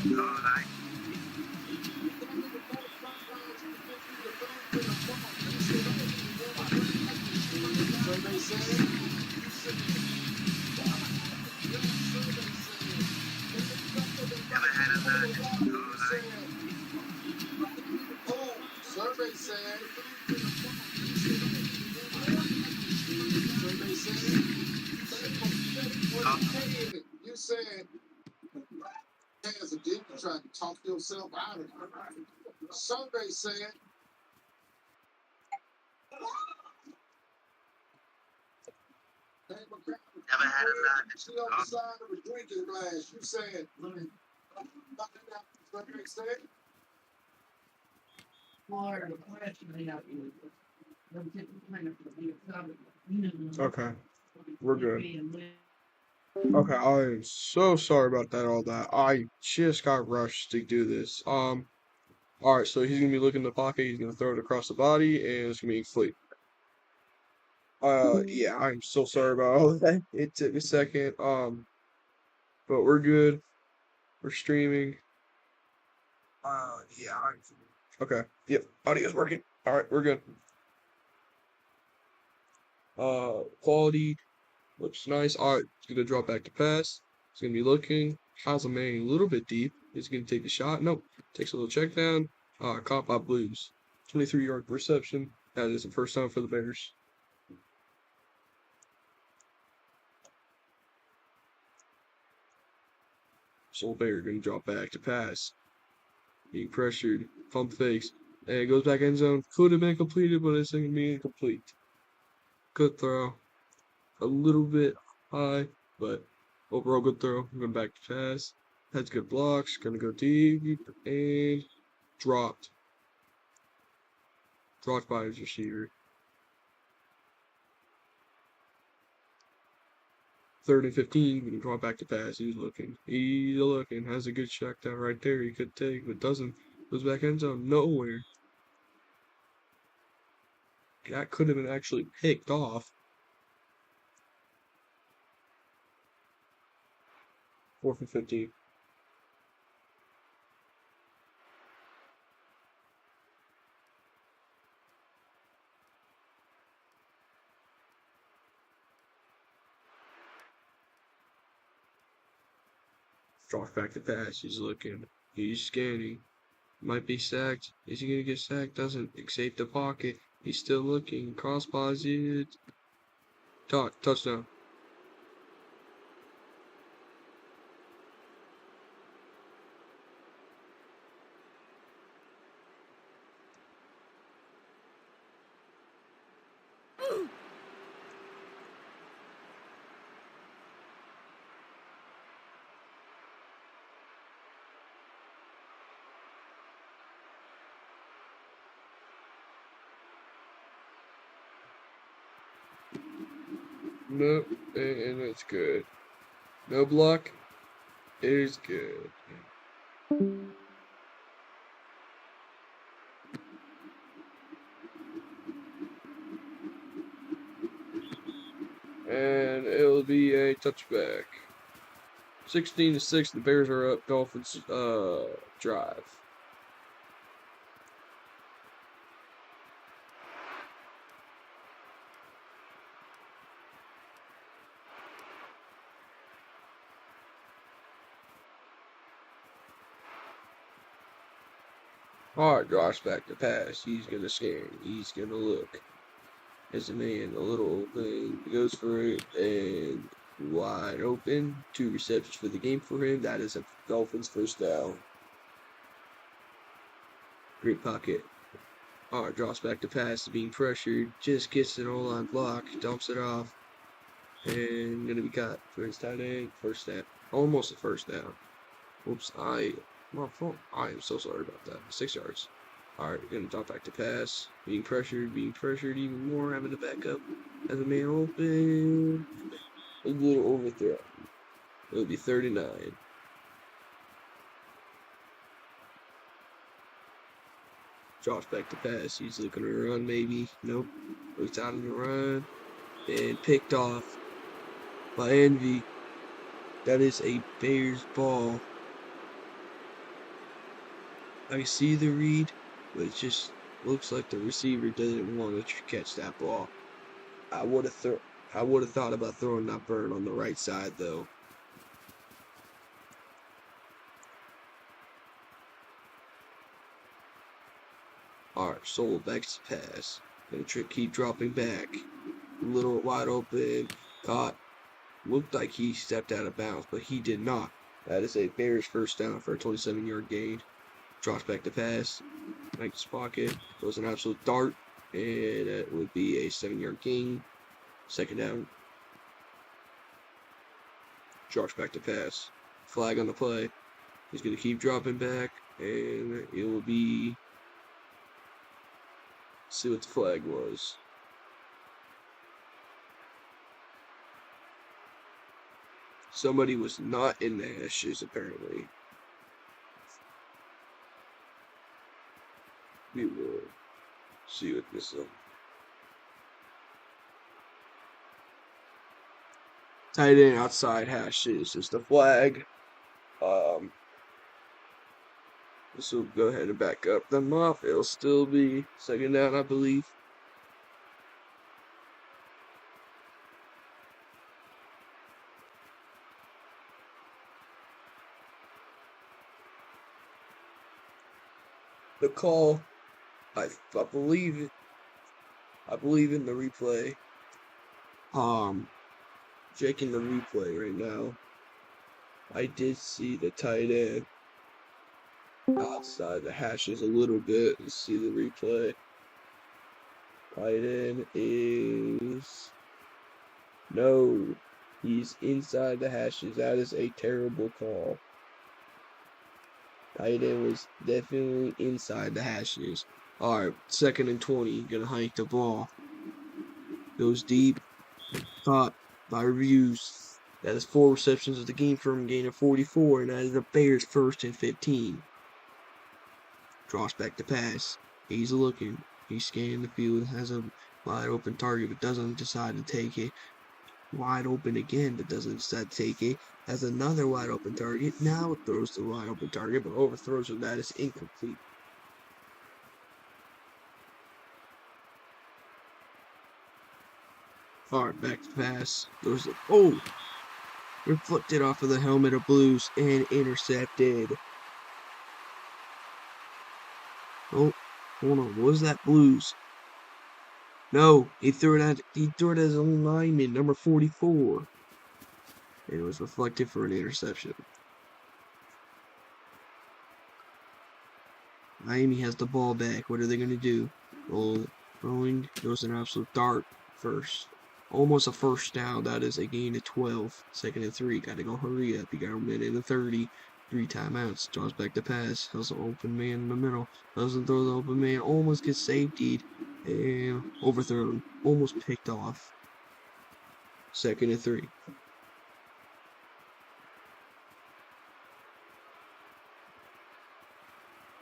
Survey said, you said, oh, survey said, survey said, you said, as a dick, you tried to talk yourself out of it. Survey said, she on the side of a drinking glass. You said, survey said, Okay, we're good. Okay, I am so sorry about that, all that. I just got rushed to do this. Alright, so he's gonna be looking in the pocket, he's gonna throw it across the body, and it's gonna be complete. Yeah, I'm so sorry about all that. It took a second. But we're good. We're streaming. Yeah, okay. Yep, audio's working. Alright, we're good. Quality looks nice. Alright, it's gonna drop back to pass. It's gonna be looking. Has a man a little bit deep. He's gonna take the shot. Nope. Takes a little check down. Caught by Blues. 23-yard reception. That is the first time for the Bears. So Bear gonna drop back to pass. Being pressured. Pump fakes. And it goes back end zone. Could have been completed, but it's gonna be incomplete. Good throw. A little bit high, but overall good throw. Going back to pass. Has good blocks. Gonna go deep and dropped. Dropped by his receiver. 3rd and 15. Gonna draw back to pass. He's looking. He's looking. Has a good check down right there. He could take, but doesn't. Goes back end zone. Nowhere. That could have been actually picked off. 4th and 15. Drops back to pass. He's looking. He's scanning. Might be sacked. Is he gonna get sacked? Doesn't. Escape the pocket. He's still looking. Cross posit. Touchdown. Nope. And it's good. No block. It is good. And it'll be a touchback. 16-6. The Bears are up. Dolphins drive. Alright, drops back to pass. He's gonna scan. He's gonna look. As a man, a little thing goes for it and wide open. 2 receptions for the game for him. That is a Dolphins first down. Great pocket. Alright, drops back to pass, being pressured. Just gets an O-line block. Dumps it off. And gonna be caught for his tight end. First down. Almost a first down. Oops, my fault. I am so sorry about that. 6 yards. Alright, gonna drop back to pass. Being pressured even more. Having to back up as a man open. A little overthrow. It'll be 39. Drops back to pass. He's looking to run, maybe. Nope. Looks out on the run. And picked off by Envy. That is a Bears ball. I see the read, but it just looks like the receiver doesn't want to catch that ball. I would have thought about throwing that bird on the right side though. Alright, Soul back to pass. Gonna keep dropping back. A little wide open. Caught. Looked like he stepped out of bounds, but he did not. That is a Bears first down for a 27-yard gain. Drops back to pass. Mike's pocket. Throws an absolute dart. And it would be a 7-yard gain. Second down. Drops back to pass. Flag on the play. He's going to keep dropping back. And it will be... see what the flag was. Somebody was not in the hashes, apparently. We will see what this is. Tight end outside hashes is the flag. This will go ahead and back up them off. It'll still be second down, I believe. The call, I believe it. I believe in the replay. Checking the replay right now. I did see the tight end outside the hashes a little bit. Let's see the replay. Tight end is... no, he's inside the hashes. That is a terrible call. Tight end was definitely inside the hashes. Alright, 2nd and 20. Gonna hike the ball. Goes deep. Caught by reviews. That is 4 receptions of the game for him, gain of 44, and that is the Bears 1st and 15. Drops back to pass. He's looking. He's scanning the field. Has a wide open target, but doesn't decide to take it. Wide open again, but doesn't decide to take it. Has another wide open target. Now throws the wide open target, but overthrows it. That is incomplete. Alright, back to pass. Goes to, oh! Reflected off of the helmet of Blues and intercepted. Oh, hold on. What was that Blues? No, he threw it at his own lineman, number 44. And it was reflected for an interception. Miami has the ball back. What are they going to do? Throwing goes an absolute dart first. Almost a first down. That is a gain of 12. 2nd and 3. Got to go hurry up. You got a minute and 30. 3 timeouts. Draws back the pass. Has an open man in the middle. Doesn't throw the open man. Almost gets safetied. And overthrown. Almost picked off. 2nd and 3.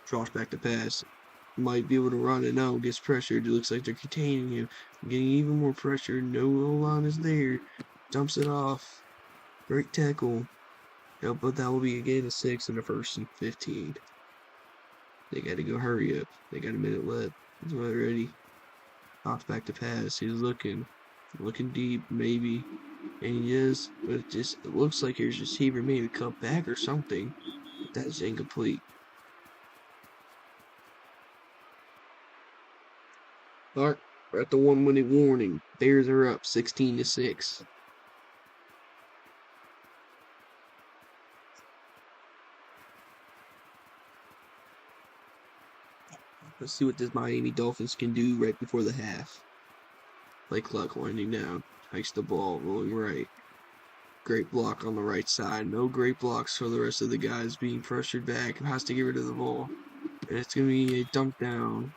Draws back the pass. Might be able to run it now. Gets pressured. It looks like they're containing him. Getting even more pressure. No O-line is there. Dumps it off. Great tackle. Yeah, but that will be a gain of 6 in the 1st and 15. They got to go hurry up. They got a minute left. He's not ready. Drops back to pass. He's looking deep, maybe. And he is. But it looks like his receiver maybe cut back or something. But that is incomplete. Alright, we're at the 1-minute warning. Bears are up 16-6. Let's see what this Miami Dolphins can do right before the half. Play clock winding down. Hikes the ball, rolling right. Great block on the right side. No great blocks for the rest of the guys being pressured back. Has to get rid of the ball. And it's going to be a dump down.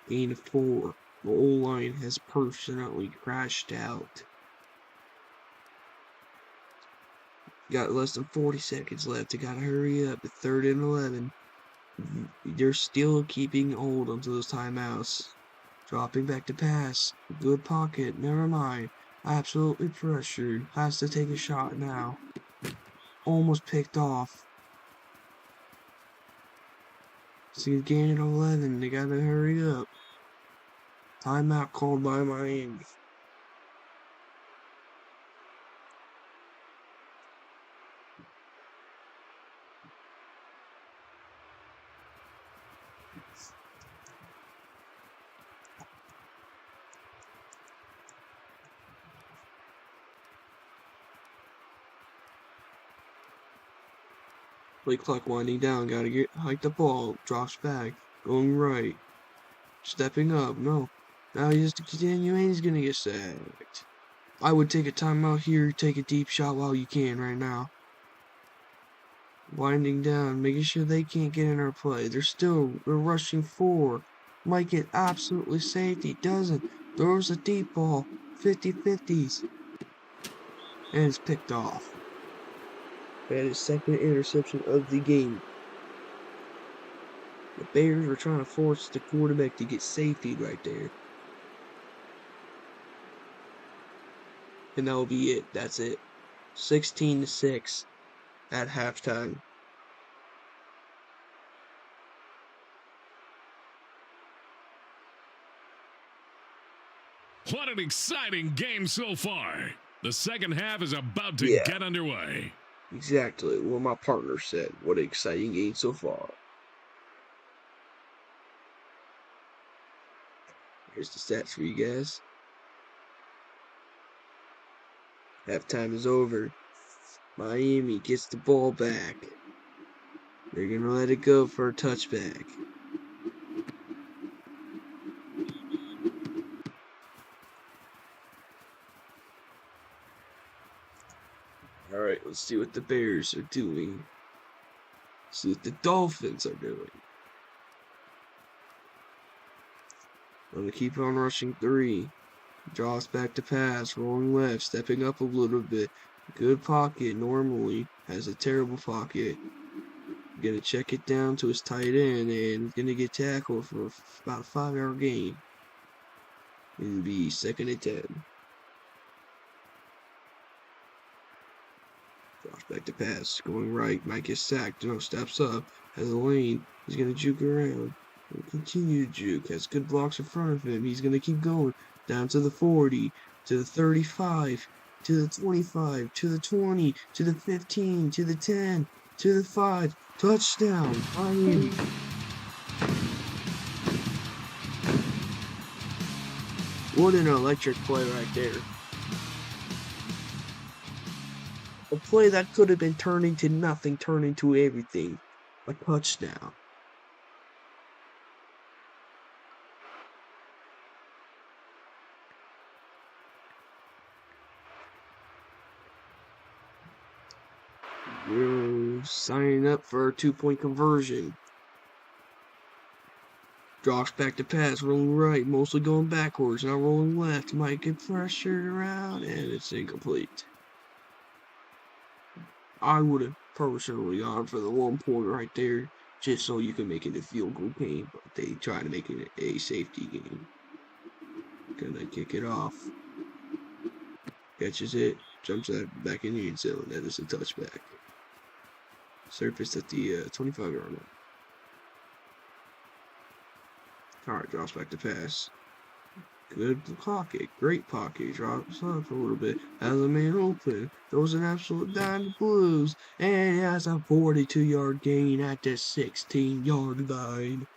Gain of 4. The O-line has personally crashed out. Got less than 40 seconds left. They got to hurry up. At 3rd and 11. They're still keeping hold onto those timeouts. Dropping back to pass. Good pocket. Never mind. Absolutely pressured. Has to take a shot now. Almost picked off. It's a gain of 11. They gotta hurry up. Timeout called by Miami. Play clock winding down. Gotta hike the ball. Drops back. Going right. Stepping up. No. Now he's just continuing. He's gonna get sacked. I would take a timeout here. Take a deep shot while you can right now. Winding down. Making sure they can't get in our play. They're rushing forward. Might get absolutely safety. Doesn't. Throws a deep ball. 50-50s. And it's picked off. That is second interception of the game. The Bears were trying to force the quarterback to get safety right there. And that will be it. That's it. 16-6 at halftime. What an exciting game so far. The second half is about to get underway. Exactly what my partner said. What an exciting game so far. Here's the stats for you guys. Halftime is over. Miami gets the ball back. They're going to let it go for a touchback. Alright, let's see what the Bears are doing. See what the Dolphins are doing. I'm going to keep on rushing 3. Draws back to pass, rolling left, stepping up a little bit. Good pocket normally. Has a terrible pocket. Gonna check it down to his tight end and gonna get tackled for about a 5-yard gain. It'll be 2nd and 10. Drops back to pass, going right, might get sacked. No, steps up, has a lane. He's gonna juke around. He'll continue to juke. Has good blocks in front of him. He's gonna keep going down to the 40, to the 35, to the 25, to the 20, to the 15, to the 10, to the 5. Touchdown, Miami. What an electric play right there. A play that could have been turned into nothing, turned into everything. A touchdown. We're signing up for a 2-point conversion. Drops back to pass, rolling right, mostly going backwards, now rolling left. Might get pressured around, and it's incomplete. I would have personally gone for the 1 point right there, just so you can make it a field goal game, but they try to make it a safety game. Gonna kick it off. Catches it, jumps that back in the end zone, that is a touchback. Surface at the 25-yard line. Alright, drops back to pass. Good pocket, great pocket. Drops up a little bit. Has a man open. Throws an absolute dime to Blues. And he has a 42-yard gain at the 16-yard line.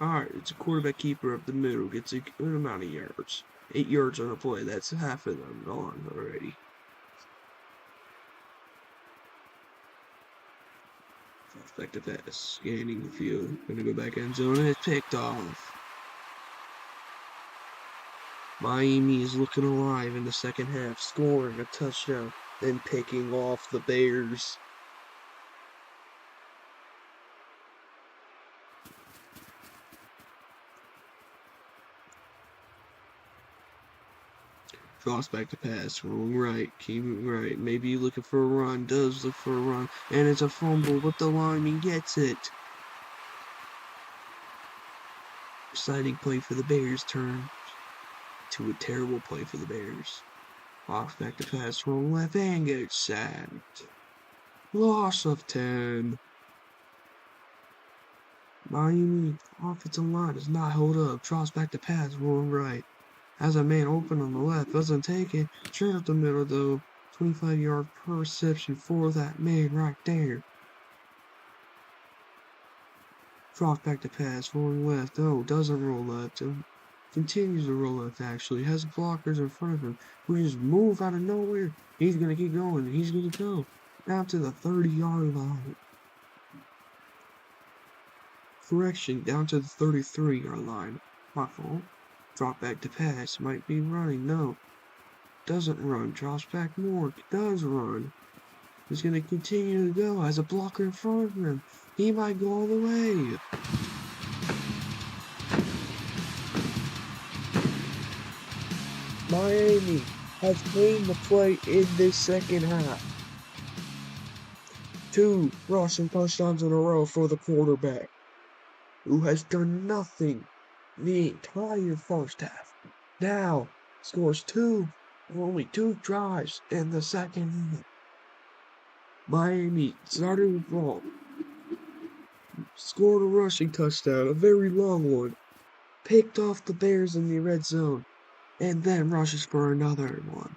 Alright, it's a quarterback keeper up the middle. Gets a good amount of yards. 8 yards on a play. That's half of them gone already. Back to pass, scanning the field. Gonna go back end zone, and it's picked off. Miami is looking alive in the second half, scoring a touchdown, then picking off the Bears. Drops back to pass, rolling right, keeping right, maybe looking for a run, does look for a run, and it's a fumble, but the lineman gets it. Exciting play for the Bears, turn to a terrible play for the Bears. Hawks back to pass from left and gets sacked. Loss of 10. Miami offensive line does not hold up. Drops back to pass rolling right. Has a man open on the left. Doesn't take it. Straight up the middle though. 25-yard per reception for that man right there. Drops back to pass rolling left. No, doesn't roll left. Continues to roll left actually. Has blockers in front of him who just move out of nowhere. He's gonna keep going. He's gonna go down to the 30-yard line. Correction, down to the 33-yard line. My fault. Drop back to pass. Might be running. No. Doesn't run. Drops back more. Does run. He's gonna continue to go. Has a blocker in front of him. He might go all the way. Miami has claimed the play in this second half. 2 rushing touchdowns in a row for the quarterback, who has done nothing the entire first half. Now scores 2, only 2 drives in the second half. Miami started with ball, scored a rushing touchdown, a very long one, picked off the Bears in the red zone, and then rushes for another one.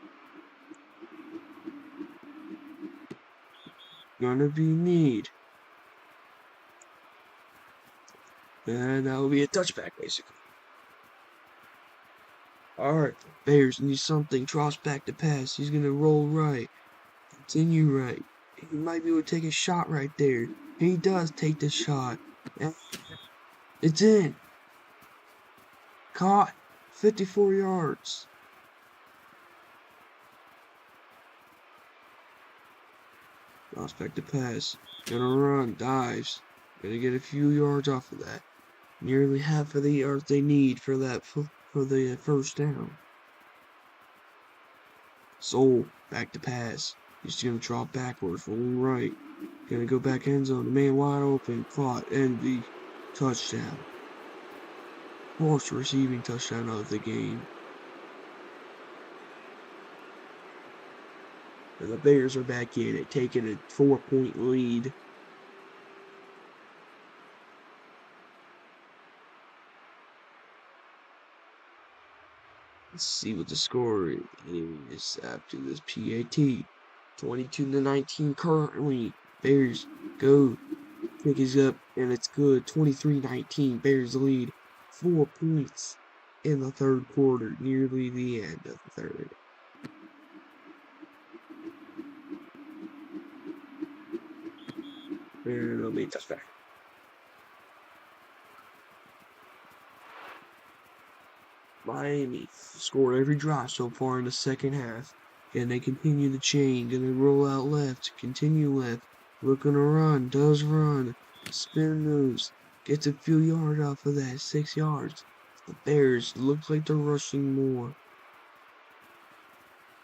Gonna be need. And that will be a touchback, basically. Alright, Bears need something. Drops back to pass. He's gonna roll right. Continue right. He might be able to take a shot right there. He does take the shot. And it's in. Caught. 54 yards. Drops back to pass. Gonna run. Dives. Gonna get a few yards off of that. Nearly half of the yards they need for that for the first down. Soul back to pass. He's gonna drop backwards, rolling right. Gonna go back end zone. The man wide open, caught, and the touchdown. Fourth receiving touchdown of the game. And the Bears are back in it, taking a 4-point lead. Let's see what the score is after this PAT. 22-19 currently. Bears go. Pick is up and it's good. 23-19. Bears lead 4 points in the third quarter, nearly the end of the third. And it'll be a touchback. Miami scored every drive so far in the second half. And they continue the chain. Gonna roll out left. Continue left. Looking to run. Does run. Spin moves. Gets a few yards off of that. 6 yards. The Bears look like they're rushing more.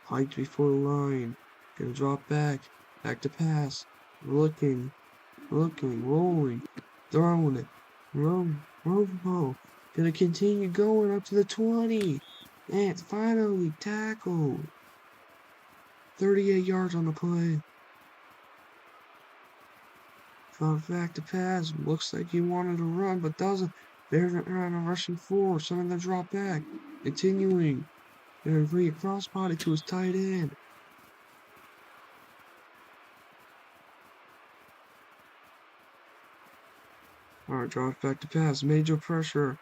Hiked before the line. Gonna drop back. Back to pass. Looking. Rolling. Throwing it. Roll. Gonna continue going up to the 20. And it's finally tackled. 38 yards on the play. Drops back to pass. Looks like he wanted to run, but doesn't. Bears around a rushing 4. Some of them drop back. Continuing. And a cross body to his tight end. Alright, drops back to pass. Major pressure.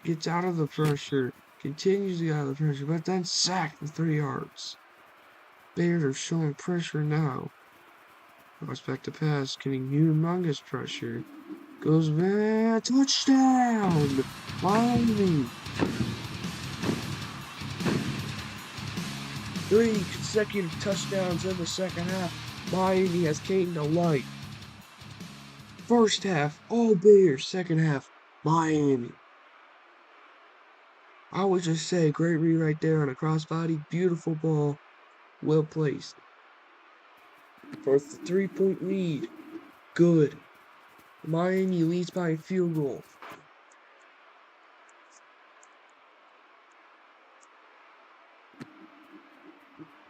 Gets out of the pressure. Continues to get out of the pressure, but then sacked for 3 yards. Bears are showing pressure now. Drops back to pass, getting humongous pressure. Goes back, touchdown! Miami! 3 consecutive touchdowns in the second half. Miami has came to light. First half, all Bears. Second half, Miami. I would just say, great read right there on a crossbody. Beautiful ball. Well placed. For a 3-point lead. Good. Miami leads by a field goal.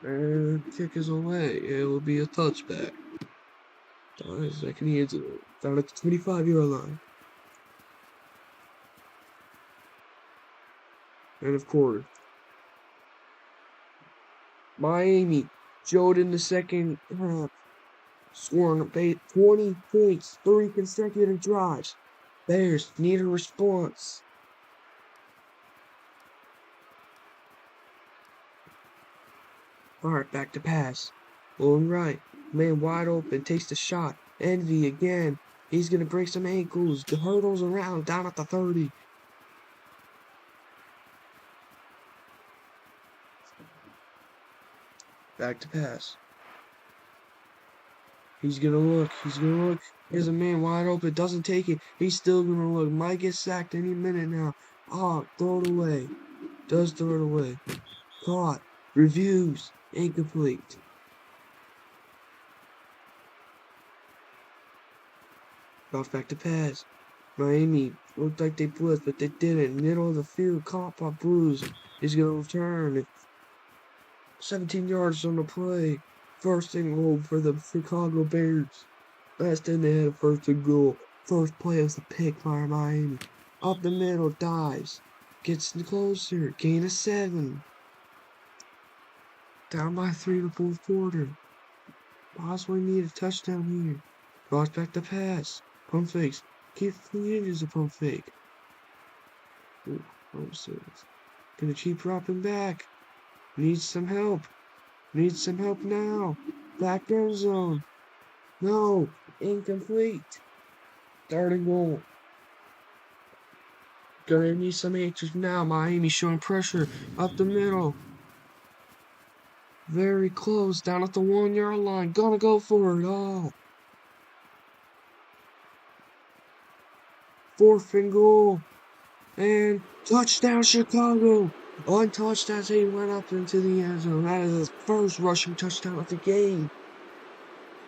And kick is away. It will be a touchback. Back in the end zone. Down at the 25-yard line. And of course, Miami showed in the second half, scoring 20 points, 3 consecutive drives. Bears need a response. Alright, back to pass. Going right. Man wide open, takes the shot. Envy again. He's gonna break some ankles. The hurdles around, down at the 30. Back to pass. He's gonna look. Here's a man wide open. Doesn't take it. He's still gonna look. Might get sacked any minute now. Oh, throw it away. Does throw it away. Caught. Reviews. Incomplete. Bounce back to pass. Miami looked like they blitzed, but they didn't. Middle of the field. Caught by Bruce. He's gonna return. 17 yards on the play. First and goal for the Chicago Bears. Last time they had a first and goal. First play was a pick by Miami. Up the middle, dives. Gets closer. Gain of 7. Down by 3 in the fourth quarter. Possibly need a touchdown here. Draws back the pass. Pump fakes. Keep the edges of pump fake. Ooh, gonna keep dropping back. Needs some help. Needs some help now. Back end zone. No. Incomplete. Third and goal. Gonna need some answers now. Miami showing pressure. Up the middle. Very close. Down at the 1-yard line. Gonna go for it. Oh. Fourth and goal. And touchdown Chicago. Untouched as he went up into the end zone. That is his first rushing touchdown of the game.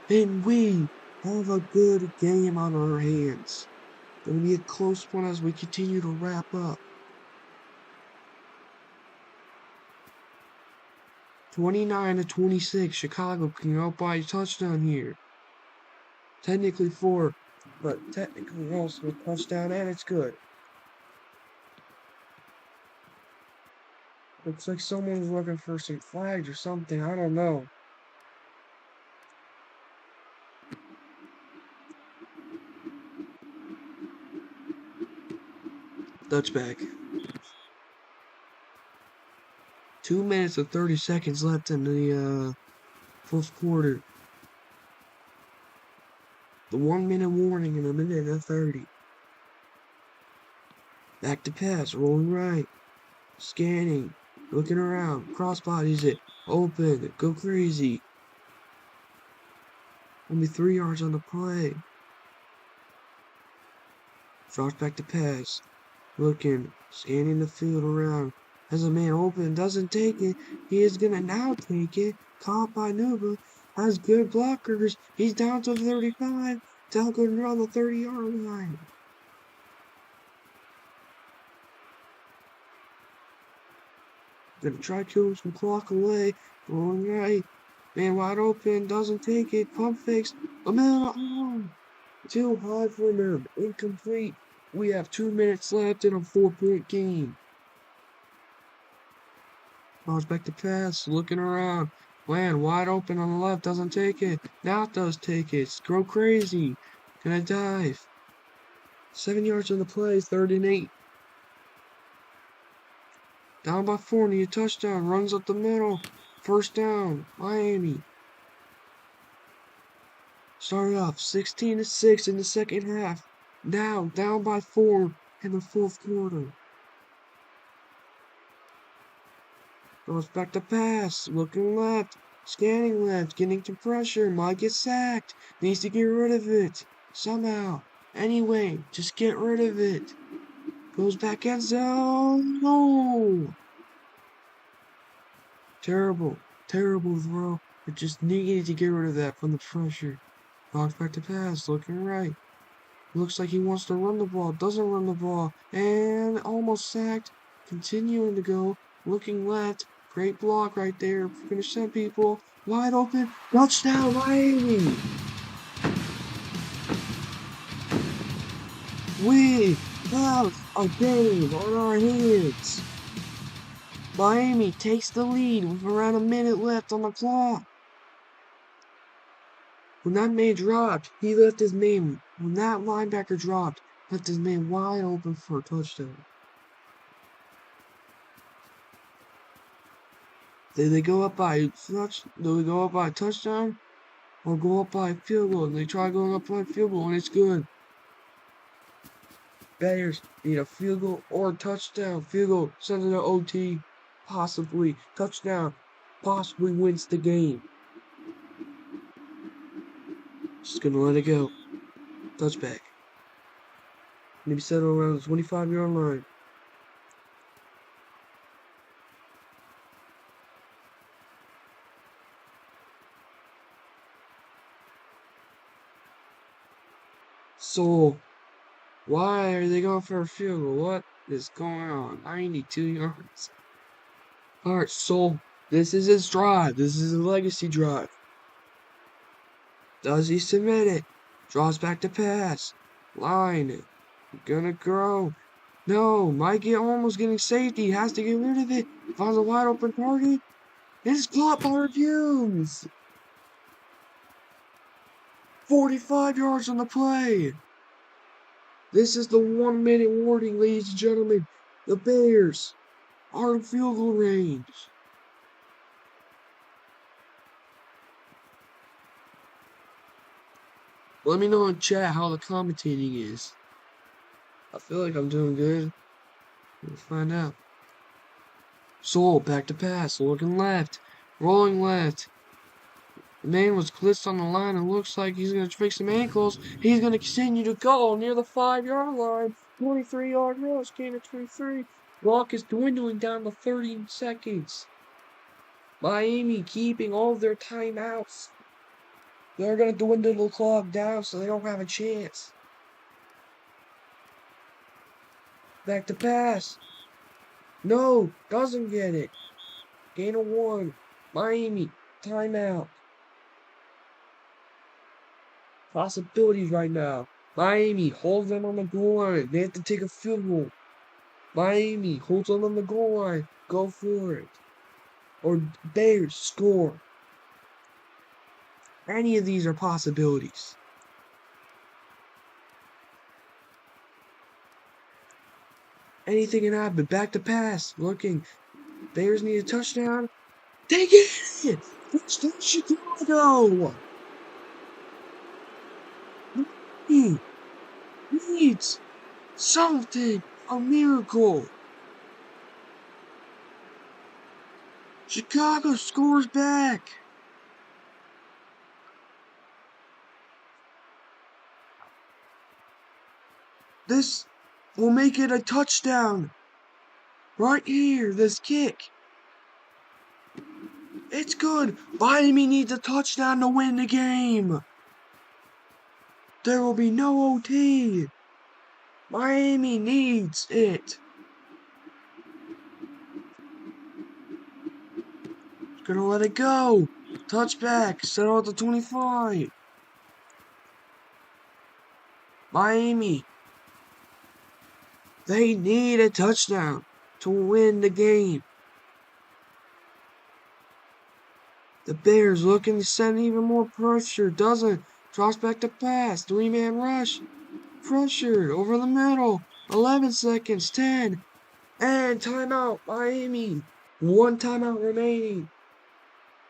And we have a good game on our hands. Gonna be a close one as we continue to wrap up. 29-26. Chicago can go by a touchdown here. Technically 4, but technically also a touchdown, and it's good. Looks like someone's looking for some flags or something. I don't know. Touchback. 2 minutes and 30 seconds left in the fourth quarter. The 1-minute warning in a minute and 30. Back to pass, rolling right. Scanning, looking around, crossbodies it, open, go crazy. Only 3 yards on the play. Drops back to pass. Looking, scanning the field around. Has a man open, doesn't take it. He is gonna now take it. Caught by Nuba. Has good blockers. He's down to 35. Down good around the 30-yard line. Gonna try to kill some clock away. Going right. Man wide open. Doesn't take it. Pump fakes. A man on. Too high for him. Incomplete. We have 2 minutes left in a 4-point game. Balls back to pass. Looking around. Man wide open on the left. Doesn't take it. Now it does take it. Go crazy. Gonna dive. 7 yards on the play. 3rd and 8. Down by 4, need a touchdown. Runs up the middle. First down. Miami. Started off 16-6 in the second half. Now down by 4 in the fourth quarter. Goes back to pass. Looking left. Scanning left. Getting to pressure. Might get sacked. Needs to get rid of it. Somehow. Anyway, just get rid of it. Goes back end zone. No. Terrible. Terrible throw. But just needed to get rid of that from the pressure. Knocks back to pass. Looking right. Looks like he wants to run the ball. Doesn't run the ball. And almost sacked. Continuing to go. Looking left. Great block right there. Gonna send people wide open. Touchdown, Miami! We have a game on our hands. Miami takes the lead with around a minute left on the clock. When that man dropped, he left his man. When that linebacker dropped, left his man wide open for a touchdown. Did they go up by a touchdown or go up by a field goal? And they try going up by a field goal and it's good. Bears need a field goal or a touchdown. Field goal, send it to OT, possibly touchdown, possibly wins the game. Just gonna let it go. Touchback. Maybe settle around the 25-yard line. So, why are they going for a field goal? What is going on? 92 yards. Alright, so this is his drive. This is a legacy drive. Does he submit it? Draws back to pass. Line it. Gonna grow. No, might get almost getting safety. Has to get rid of it. Finds a wide open target. It's caught by reviews. 45 yards on the play. This is the 1 minute warning, ladies and gentlemen. The Bears are in field goal range. Let me know in chat how the commentating is. I feel like I'm doing good. We'll find out. Soul, back to pass, looking left, rolling left. The man was blitzed on the line and looks like he's going to fix some ankles. He's going to continue to go near the 5-yard line. 23-yard rush, gain of 23. Clock is dwindling down to 30 seconds. Miami keeping all of their timeouts. They're going to dwindle the clock down so they don't have a chance. Back to pass. No, doesn't get it. Gain of 1. Miami, timeout. Possibilities right now. Miami holds them on the goal line. They have to take a field goal. Miami holds them on the goal line. Go for it. Or Bears score. Any of these are possibilities. Anything can happen. Back to pass. Looking. Bears need a touchdown. They get it! Touchdown Chicago! He needs something. A miracle. Chicago scores back. This will make it a touchdown. Right here, this kick. It's good. Miami needs a touchdown to win the game. There will be no OT. Miami needs it. Gonna let it go. Touchback. Settle at the 25. Miami. They need a touchdown to win the game. The Bears looking to send even more pressure. Doesn't. Drops back to pass. 3-man rush. Pressured over the middle. 11 seconds. 10. And timeout. Miami. 1 timeout remaining.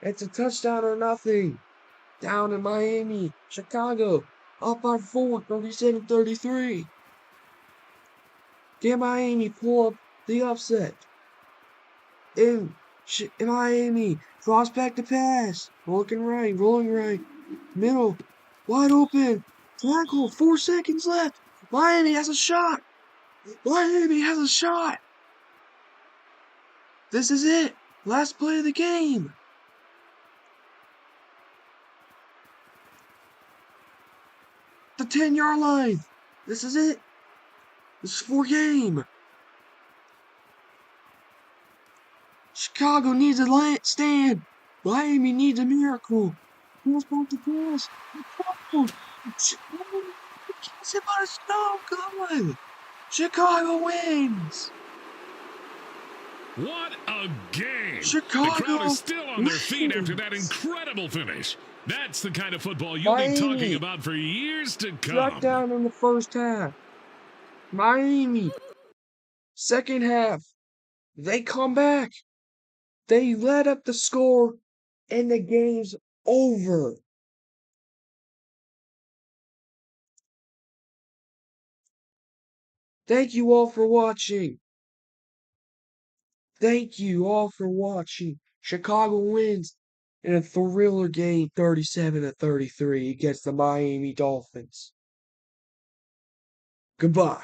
It's a touchdown or nothing. Down in Miami. Chicago. Up by 4. 37-33. Can Miami pull up the upset? In Miami. Cross back to pass. Looking right. Rolling right. Middle. Wide open. Tackle. 4 seconds left. Miami has a shot. Miami has a shot. This is it. Last play of the game. The 10-yard line. This is it. This is for game. Chicago needs a stand. Miami needs a miracle. Cross back to pass. Chicago gets him on a snow. God. Chicago wins. What a game! Chicago The crowd is still on their feet after that wins. incredible finish. That's the kind of football you'll be talking Miami about for years to shut come. down in the first half. Miami, second half, they come back. They let up the score, and the game's over. Thank you all for watching. Thank you all for watching. Chicago wins in a thriller game 37-33 against the Miami Dolphins. Goodbye.